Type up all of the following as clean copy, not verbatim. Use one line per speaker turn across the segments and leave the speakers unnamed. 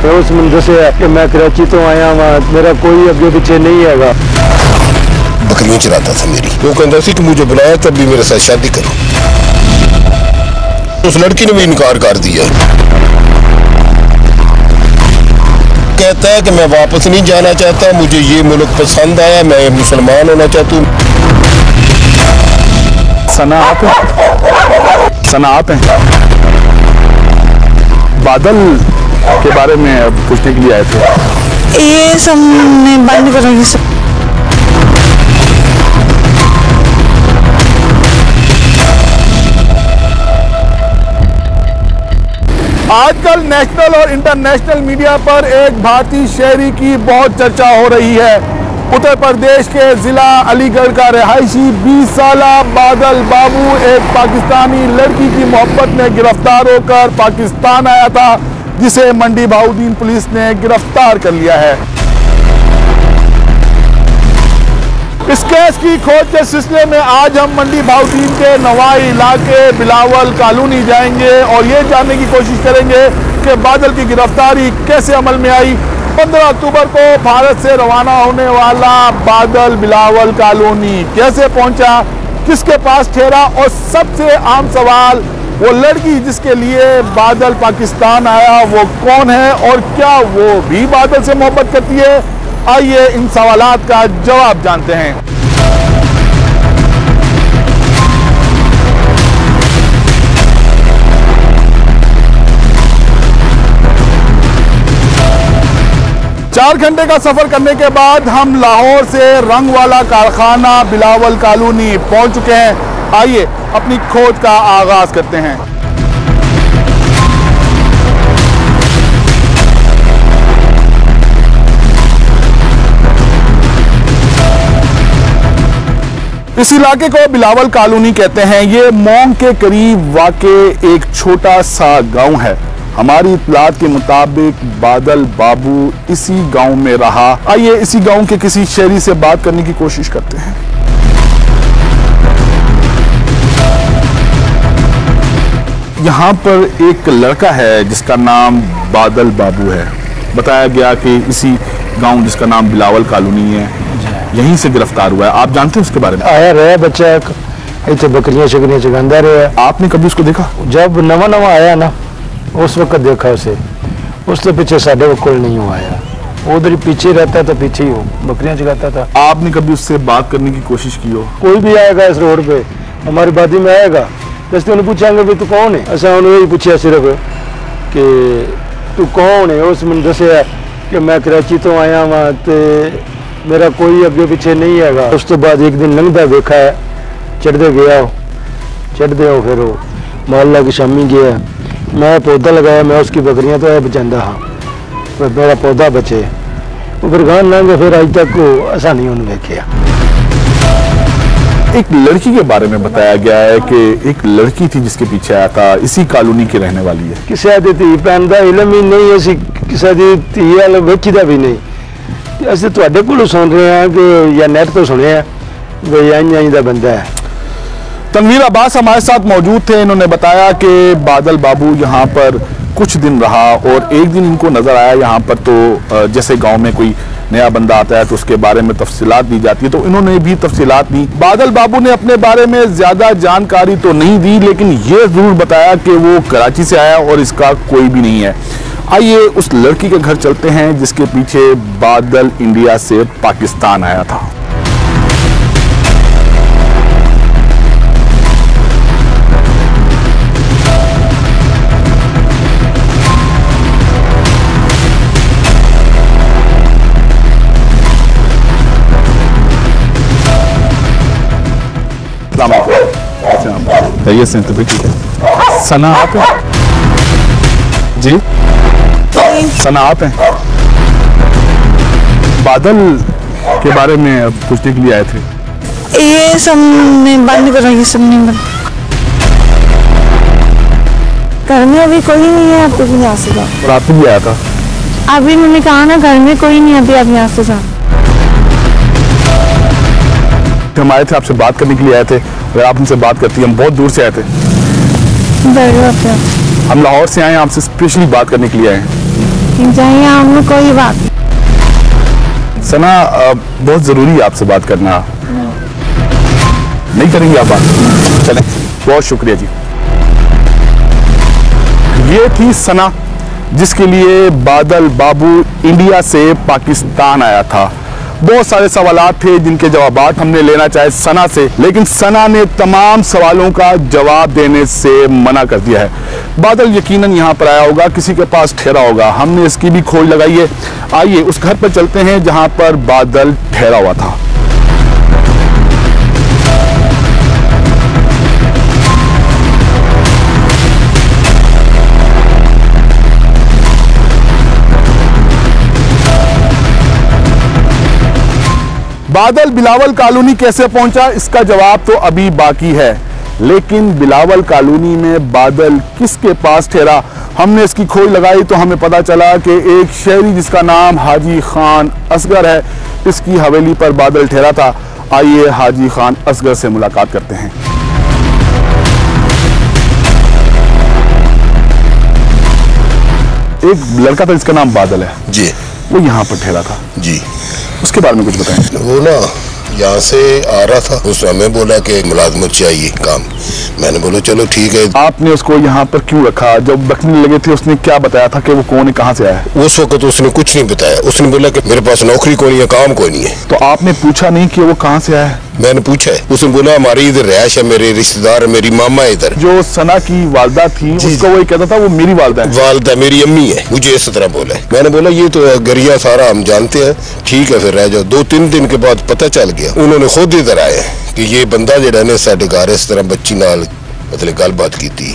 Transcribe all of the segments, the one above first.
तो उस मंदिर से कि मैं कराची तो आया वहाँ, मेरा कोई अगे पीछे नहीं है।
बकरियां चराता था मेरी, वो कहता था कि मुझे बुलाया तब भी मेरे साथ शादी करो। उस लड़की ने भी इनकार कर दिया, कहता है कि मैं वापस नहीं जाना चाहता, मुझे ये मुल्क पसंद आया, मैं मुसलमान होना चाहता हूँ।
सना आप हैं बादल के बारे में पूछने के लिए आए थे।
ये सब मैं बंद करूँगी सब।
आजकल नेशनल और इंटरनेशनल मीडिया पर एक भारतीय शहरी की बहुत चर्चा हो रही है। उत्तर प्रदेश के जिला अलीगढ़ का रहायशी 20 साला बादल बाबू एक पाकिस्तानी लड़की की मोहब्बत में गिरफ्तार होकर पाकिस्तान आया था, जिसे मंडी बहाउद्दीन पुलिस ने गिरफ्तार कर लिया है। इस केस की खोज के सिलसिले में आज हम मंडी बहाउद्दीन के नवाई इलाके बिलावल कॉलोनी जाएंगे और ये जानने की कोशिश करेंगे कि बादल की गिरफ्तारी कैसे अमल में आई। 15 अक्टूबर को भारत से रवाना होने वाला बादल बिलावल कॉलोनी कैसे पहुंचा, किसके पास ठहरा, और सबसे आम सवाल वो लड़की जिसके लिए बादल पाकिस्तान आया वो कौन है और क्या वो भी बादल से मोहब्बत करती है। आइए इन सवालात का जवाब जानते हैं। चार घंटे का सफर करने के बाद हम लाहौर से रंग वाला कारखाना बिलावल कॉलोनी पहुंच चुके हैं। आइए अपनी खोज का आगाज करते हैं। इस इलाके को बिलावल कॉलोनी कहते हैं। ये मोंग के करीब वाक़े एक छोटा सा गांव है। हमारी इत्तलात के मुताबिक बादल बाबू इसी गांव में रहा। आइए इसी गांव के किसी शहरी से बात करने की कोशिश करते हैं। यहाँ पर एक लड़का है जिसका नाम बादल बाबू है। बताया गया कि इसी गांव जिसका नाम बिलावल कॉलोनी है, यहीं से गिरफ्तार हुआ है। आप जानते हैं उसके बारे में?
आया रहा बच्चा इतने बकरियां शकरियां चगांदा रहा।
आपने कभी उसको देखा?
जब नवा नवा आया ना उस वक्त देखा उसे, उसके पीछे साढ़े को कोई नहीं हुआ आया। उधर ही पीछे रहता था, पीछे ही हो बकरियां चगाता था।
आपने कभी उससे बात करने की कोशिश की हो?
कोई भी आएगा इस रोड पे हमारी बादी में आएगा जैसे उन्हें पूछेंगे भाई तू कौन है, ऐसा उन्हें यही पूछा सिर्फ कि तू कौन है। उस मंदिर से कि मैं कराची तो आया वहाँ तो मेरा कोई अगे पीछे नहीं है। उस तो बाद एक दिन लंघदा वेखा है, चढ़ते गया चढ़ते हो फिर वो मोहल्ला की शामी गया, मैं पौधा लगाया, मैं उसकी बकरियां तो बचाता हाँ पर मेरा पौधा बचे। फिर गान लंघे फिर अज तक ऐसा नहीं उन्हें वेख्या।
एक लड़की के बारे में बताया गया है कि एक लड़की थी जिसके पीछे आया था, इसी कॉलोनी की रहने वाली है।
किसी दी धी भैन का इलम ही नहीं, असी किसी की धी वाल वेखी भी नहीं। असं तुहाडे कोलों सुन रहे हैं कि या नेट तो सुने भाई आई का बंदा है।
तनवीर अब्बास हमारे साथ मौजूद थे। इन्होंने बताया कि बादल बाबू यहाँ पर कुछ दिन रहा और एक दिन इनको नजर आया यहाँ पर, तो जैसे गांव में कोई नया बंदा आता है तो उसके बारे में तफसीलात दी जाती है, तो इन्होंने भी तफसीलात दी। बादल बाबू ने अपने बारे में ज्यादा जानकारी तो नहीं दी, लेकिन ये जरूर बताया कि वो कराची से आया और इसका कोई भी नहीं है। आइए उस लड़की के घर चलते हैं जिसके पीछे बादल इंडिया से पाकिस्तान आया था। ये तो ठीक है। सना आप हैं? जी सना आप हैं? बादल के बारे में पूछने के लिए आए थे।
ये सब मैं बंद करूँगी, सब नहीं बंद। घर में अभी कोई नहीं है, आप भी यहाँ से जाओ।
और आप भी आया था?
अभी मैंने कहा ना घर में कोई नहीं, अभी आप यहाँ से जाओ।
हम आए थे आपसे बात करने के लिए आए थे, अगर आप हमसे बात करती, हम बहुत दूर से आए थे।
बैठो आप।
हम लाहौर से आए हैं, आपसे स्पेशली बात करने के लिए आए हैं।
चाहिए हमें कोई बात।
सना बहुत ज़रूरी है आपसे बात करना, नहीं करेंगे आप बात? चलें, बहुत शुक्रिया जी। ये थी सना जिसके लिए बादल बाबू इंडिया से पाकिस्तान आया था। बहुत सारे सवालात थे जिनके जवाबात हमने लेना चाहे सना से, लेकिन सना ने तमाम सवालों का जवाब देने से मना कर दिया है। बादल यकीनन यहाँ पर आया होगा, किसी के पास ठहरा होगा, हमने इसकी भी खोज लगाई है। आइए उस घर पर चलते हैं जहाँ पर बादल ठहरा हुआ था। बादल बिलावल कॉलोनी कैसे पहुंचा, इसका जवाब तो अभी बाकी है, लेकिन बिलावल कॉलोनी में बादल किसके पास ठहरा, हमने इसकी खोज लगाई तो हमें पता चला कि एक शहरी जिसका नाम हाजी खान असगर है, इसकी हवेली पर बादल ठहरा था। आइए हाजी खान असगर से मुलाकात करते हैं। एक लड़का था जिसका नाम बादल है
जी,
वो यहाँ पर ठहरा था
जी,
उसके बारे में कुछ बताएं।
वो ना यहाँ से आ रहा था, उसने हमें बोला कि मुलाजमत चाहिए काम। मैंने बोला चलो ठीक है।
आपने उसको यहाँ पर क्यों रखा? जब बकने लगे थे उसने क्या बताया था कि वो कौन है, कहाँ से आया है?
उस वक्त उसने कुछ नहीं बताया, उसने बोला कि मेरे पास नौकरी कोई नहीं है, काम कोई नहीं है।
तो आपने पूछा नहीं कि वो कहाँ से आया है?
मैंने पूछा है, उसने बोला हमारी इधर रहायश है, मेरे रिश्तेदार है, मेरी मामा इधर।
जो सना की वालदा थी उसको वही कहता था वो मेरी वालदा है।
वालदा मेरी अम्मी है, मुझे इस तरह बोला है। मैंने बोला ये तो गरिया सारा हम जानते हैं, ठीक है फिर रह जाओ। 2-3 दिन के बाद पता चल गया, उन्होंने खुद इधर आए कि ये बंदा जिहड़ा ने साडे घर इस तरह बच्ची नाल मतलब गलबात की थी।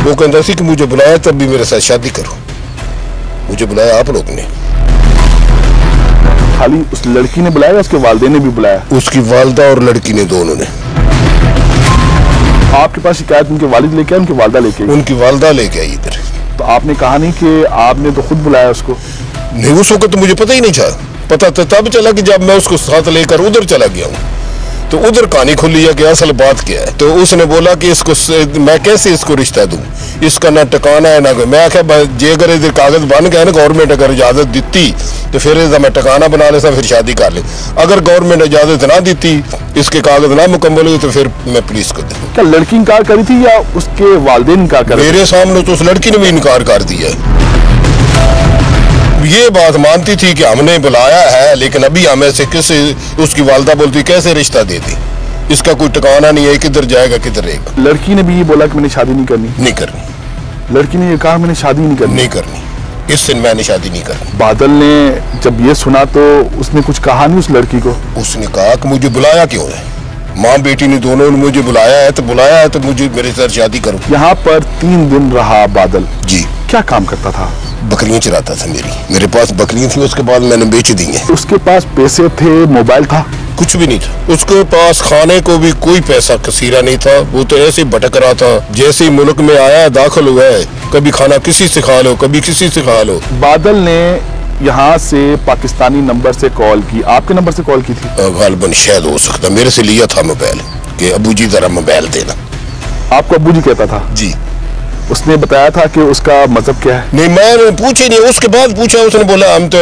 वो कहता सी कि मुझे बुलाया तब भी मेरे साथ शादी करो, मुझे बुलाया आप लोग ने।
खाली उस लड़की ने बुलाया, उसके वालदे ने भी बुलाया?
उसकी वालदा और लड़की ने, दोनों ने।
आपके पास शिकायत उनके वालिद लेके आए, उनकी वालदा लेके आई?
उनकी वालदा लेके आई इधर।
तो आपने कहा नहीं कि आपने तो खुद बुलाया उसको?
नहीं, उस वक्त तो मुझे पता ही नहीं था। पता तो तब चला कि जब मैं उसको साथ लेकर उधर चला गया हूँ, तो उधर कहानी खुली है कि असल बात क्या है। तो उसने बोला कि इसको मैं कैसे इसको रिश्ता दूं, इसका ना टकाना है ना कोई। मैं आख्या जे अगर इधर कागज बन गया ना, गवर्नमेंट अगर इजाजत दी तो फिर इसका मैं टकाना बना लेता, फिर शादी कर ले। अगर गवर्नमेंट इजाजत ना दी, इसके कागज ना मुकम्मल हुए, तो फिर मैं पुलिस को दूँ।
क्या लड़की इनकार करी थी या उसके वालिदैन इनकार कर?
मेरे सामने तो उस लड़की ने भी इनकार कर दिया। ये बात मानती थी कि हमने बुलाया है, लेकिन अभी हमें से किस, उसकी वालदा बोलती कैसे रिश्ता दे दी, इसका कोई ठिकाना नहीं है, किधर जाएगा किधर रहेगा।
लड़की ने भी ये बोला कि मैंने शादी नहीं करनी?
नहीं करनी।
लड़की ने ये कहा मैंने शादी नहीं करनी?
नहीं करनी, इस दिन मैंने शादी नहीं करनी।
बादल ने जब ये सुना तो उसने कुछ कहा नहीं उस लड़की को?
उसने कहा कि मुझे बुलाया क्यों है, माँ बेटी ने दोनों ने मुझे बुलाया है तो मुझे मेरे साथ शादी करो।
यहाँ पर 3 दिन रहा बादल
जी।
क्या काम करता था?
बकरियां चराता था। मेरे पास बकरियां थी, उसके बाद मैंने बेच दी हैं।
उसके पास पैसे थे, मोबाइल था?
कुछ भी नहीं था उसके पास, खाने को भी कोई पैसा कसीरा नहीं था। वो तो ऐसे ही भटक रहा था, जैसे ही मुल्क में आया दाखिल हुआ है, कभी खाना किसी से खा लो, कभी किसी से खा लो।
बादल ने यहाँ से पाकिस्तानी नंबर से कॉल की, आपके नंबर से कॉल की थी?
गालबन शायद हो सकता, मेरे से लिया था मोबाइल कि अबू जी जरा मोबाइल देना।
आपको अबू जी कहता था?
जी।
उसने बताया था कि उसका मजहब क्या है?
नहीं, मैंने पूछे नहीं, उसके बाद पूछा, उसने बोला हम तो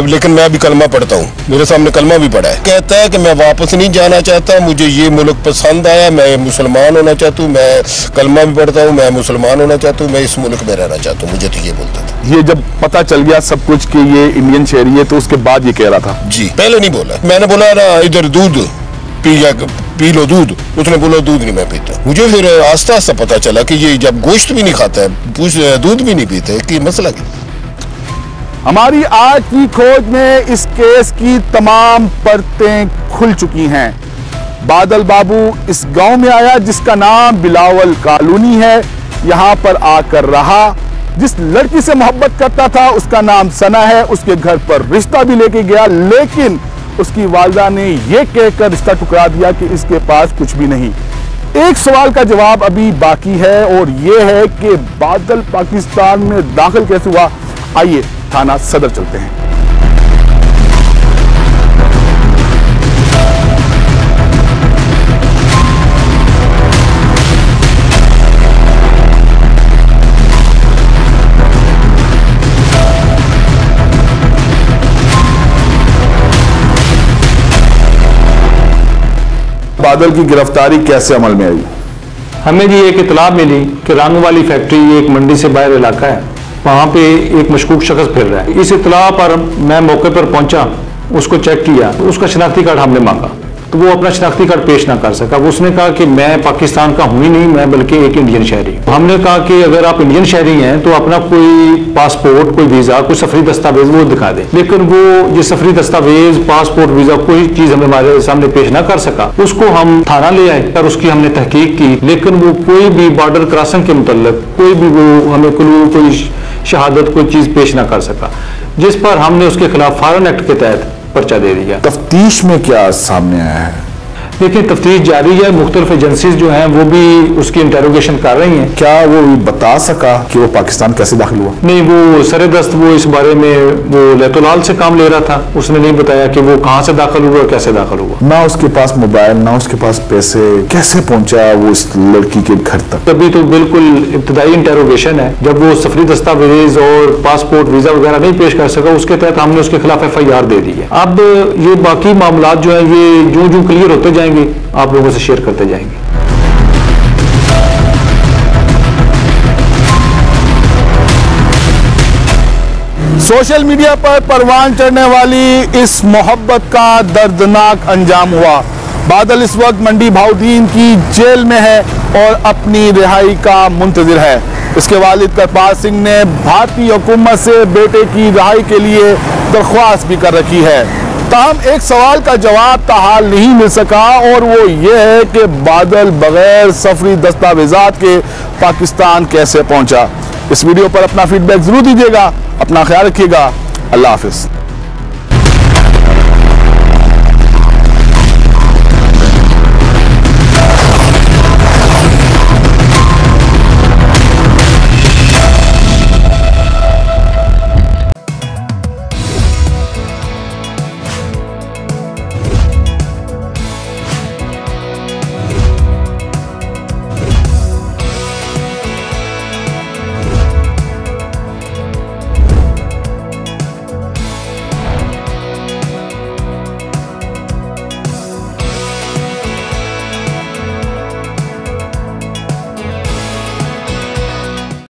लेकिन मैं अभी कलमा पढ़ता हूँ, मेरे सामने कलमा भी पढ़ा है। कहता है कि मैं वापस नहीं जाना चाहता, मुझे ये मुल्क पसंद आया, मैं मुसलमान होना चाहता हूँ, मैं कलमा भी पढ़ता हूँ, मैं मुसलमान होना चाहता हूँ, मैं इस मुल्क में रहना चाहता हूँ। मुझे तो ये बोलता था।
ये जब पता चल गया सब कुछ कि ये इंडियन शहरी है तो उसके बाद ये कह रहा था?
जी। पहले नहीं बोला, मैंने बोला ना इधर दूध पी लो दूध, उसने बोला दूध नहीं मैं पीता। मुझे फिर आस्ता आस्ता पता चला कि ये जब गोश्त भी नहीं खाता है, दूध भी नहीं पीता है, कि मसला क्या।
हमारी आज की खोज में इस केस की तमाम परतें खुल चुकी हैं। बादल बाबू इस गांव में आया जिसका नाम बिलावल कॉलोनी है, यहाँ पर आकर रहा। जिस लड़की से मोहब्बत करता था उसका नाम सना है, उसके घर पर रिश्ता भी लेके गया, लेकिन उसकी वालदा ने यह कहकर रिश्ता ठुकरा दिया कि इसके पास कुछ भी नहीं। एक सवाल का जवाब अभी बाकी है और यह है कि बादल पाकिस्तान में दाखिल कैसे हुआ। आइए थाना सदर चलते हैं। बादल की गिरफ्तारी कैसे अमल में आई?
हमें जी एक इतला मिली कि रंग वाली फैक्ट्री एक मंडी से बाहर इलाका है, वहाँ पे एक मशकूक शख्स फिर रहा है। इस इतला पर मैं मौके पर पहुंचा, उसको चेक किया, उसका शनाख्ती कार्ड हमने मांगा तो वो अपना शनाख्ती कार्ड पेश ना कर सका। वो उसने कहा कि मैं पाकिस्तान का हूँ ही नहीं, मैं बल्कि एक इंडियन शहरी हूँ। हमने कहा कि अगर आप इंडियन शहरी हैं तो अपना कोई पासपोर्ट, कोई वीज़ा, कोई सफरी दस्तावेज वो दिखा दें। लेकिन वो ये सफरी दस्तावेज, पासपोर्ट, वीज़ा कोई चीज़ हमारे सामने पेश ना कर सका। उसको हम थाना ले आए और उसकी हमने तहकीक की, लेकिन वो कोई भी बॉर्डर क्रॉसिंग के मुतल्लिक कोई भी वो हमें कोई शहादत, कोई चीज़ पेश ना कर सका, जिस पर हमने उसके खिलाफ फॉरेन एक्ट के तहत पर्चा दे दिया।
तफ्तीश में क्या सामने आया है?
देखिए, तफ्तीश जारी है, मुख्तलिफ एजेंसीज जो हैं वो भी उसकी इंटेरोगेशन कर रही हैं।
क्या वो बता सका कि वो पाकिस्तान कैसे दाखिल हुआ?
नहीं, वो सरदस्त वो इस बारे में वो लैतुलाल से काम ले रहा था, उसने नहीं बताया कि वो कहाँ से दाखिल हुआ और कैसे दाखिल हुआ।
ना उसके पास मोबाइल, ना उसके पास पैसे, कैसे पहुंचा वो इस लड़की के घर तक?
अभी तो बिल्कुल इब्तदाई इंटेरोगेशन है। जब वो सफरी दस्तावेज और पासपोर्ट, वीजा वगैरह नहीं पेश कर सका, उसके तहत हमने उसके खिलाफ FIR दे दी है। अब ये बाकी मामला जो है ये जो जो क्लियर होते जाएंगे आप लोगों से शेयर करते जाएंगे।
सोशल मीडिया पर परवान चढ़ने वाली इस मोहब्बत का दर्दनाक अंजाम हुआ। बादल इस वक्त मंडी भाउदीन की जेल में है और अपनी रिहाई का मुंतजिर है। इसके वालिद करपाल सिंह ने भारतीय हुकूमत से बेटे की रिहाई के लिए दरख्वास्त भी कर रखी है। ताहम एक सवाल का जवाब ताहाल नहीं मिल सका और वो ये है कि बादल बगैर सफरी दस्तावेजात के पाकिस्तान कैसे पहुंचा। इस वीडियो पर अपना फीडबैक जरूर दीजिएगा। अपना ख्याल रखिएगा। अल्लाह हाफिज।